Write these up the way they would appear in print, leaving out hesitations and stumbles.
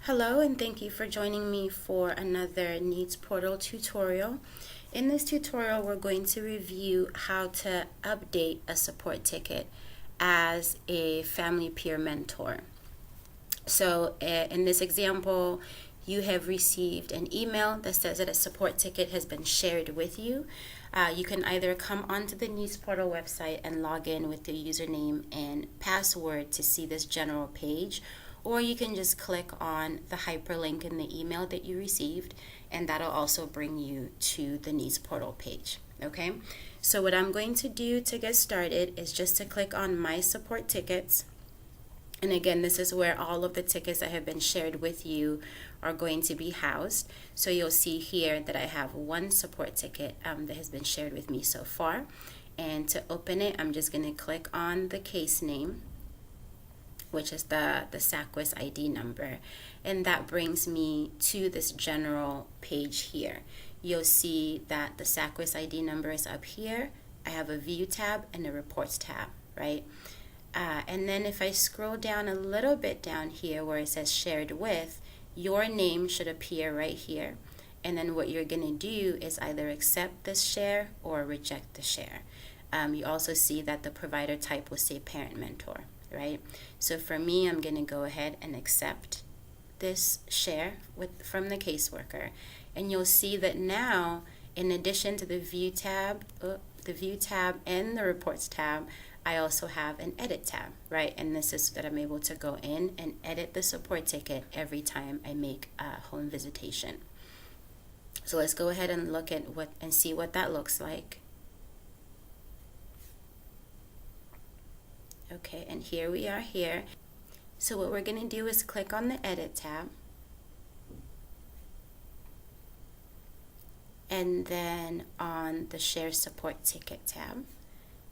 Hello and thank you for joining me for another Needs Portal tutorial. In this tutorial, we're going to review how to update a support ticket as a family peer mentor. So in this example, you have received an email that says that a support ticket has been shared with you. You can either come onto the Needs Portal website and log in with your username and password to see this general page, or you can just click on the hyperlink in the email that you received, and that'll also bring you to the Needs Portal page. Okay, so what I'm going to do to get started is just to click on My Support Tickets. And again, this is where all of the tickets that have been shared with you are going to be housed. So you'll see here that I have one support ticket that has been shared with me so far. And to open it, I'm just going to click on the case name, which is the SACWIS ID number. And that brings me to this general page here. You'll see that the SACWIS ID number is up here. I have a View tab and a Reports tab, right? And then if I scroll down a little bit down here where it says Shared With, your name should appear right here. And then what you're going to do is either accept this share or reject the share. You also see that the provider type will say Parent Mentor, right? So for me, I'm going to go ahead and accept this share from the caseworker. And you'll see that now, in addition to the View tab and the Reports tab, I also have an Edit tab, right? And this is that I'm able to go in and edit the support ticket every time I make a home visitation. So let's go ahead and look at and see what that looks like. Okay, and here we are here. So what we're going to do is click on the Edit tab. And then on the Share Support Ticket tab.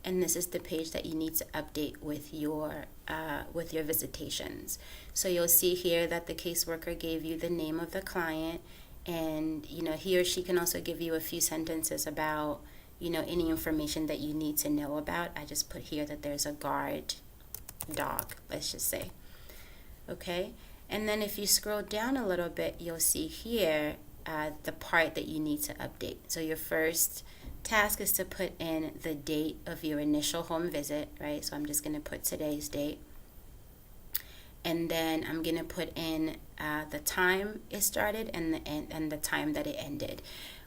And this is the page that you need to update with your visitations. So you'll see here that the caseworker gave you the name of the client, and he or she can also give you a few sentences about any information that you need to know about. I just put here that there's a guard dog, let's just say. Okay, and then if you scroll down a little bit, you'll see here the part that you need to update. So your first task is to put in the date of your initial home visit, right? So I'm just going to put today's date. And then I'm going to put in the time it started and the time that it ended.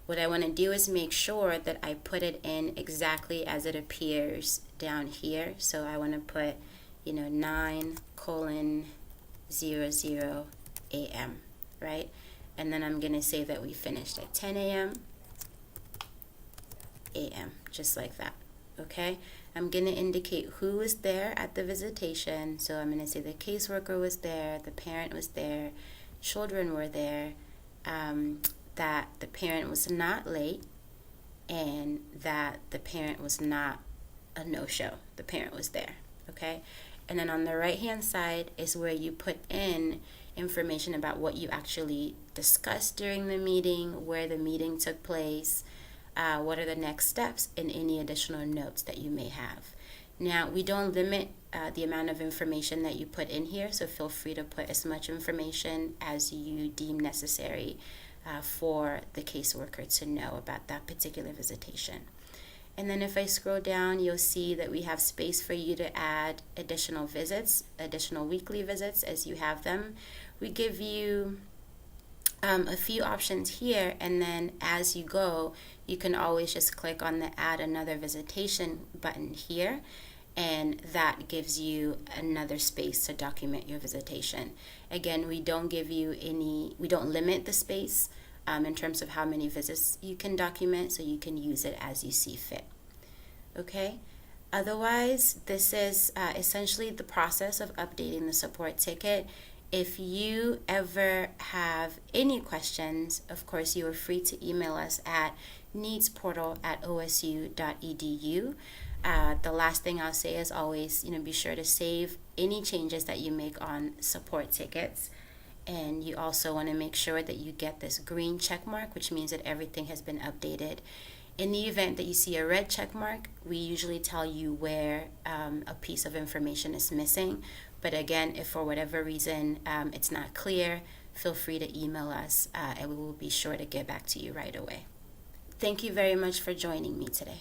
What I want to do is make sure that I put it in exactly as it appears down here. So I want to put, 9:00 a.m., right? And then I'm going to say that we finished at 10 a.m. just like that. Okay, I'm going to indicate who was there at the visitation. So I'm going to say the caseworker was there, the parent was there, children were there, that the parent was not late, and that the parent was not a no-show. The parent was there. Okay, and then on the right hand side is where you put in information about what you actually discussed during the meeting, where the meeting took place, what are the next steps, and any additional notes that you may have. Now, we don't limit the amount of information that you put in here, so feel free to put as much information as you deem necessary for the caseworker to know about that particular visitation. And then if I scroll down, you'll see that we have space for you to add additional visits, additional weekly visits as you have them. We give you a few options here, and then as you go, you can always just click on the Add Another Visitation button here, and that gives you another space to document your visitation. Again, we don't limit the space in terms of how many visits you can document, so you can use it as you see fit. Okay? Otherwise, this is essentially the process of updating the support ticket. If you ever have any questions, of course, you are free to email us at needsportal@osu.edu. The last thing I'll say is always, be sure to save any changes that you make on support tickets. And you also want to make sure that you get this green check mark, which means that everything has been updated. In the event that you see a red check mark, we usually tell you where a piece of information is missing. But again, if for whatever reason it's not clear, feel free to email us and we will be sure to get back to you right away. Thank you very much for joining me today.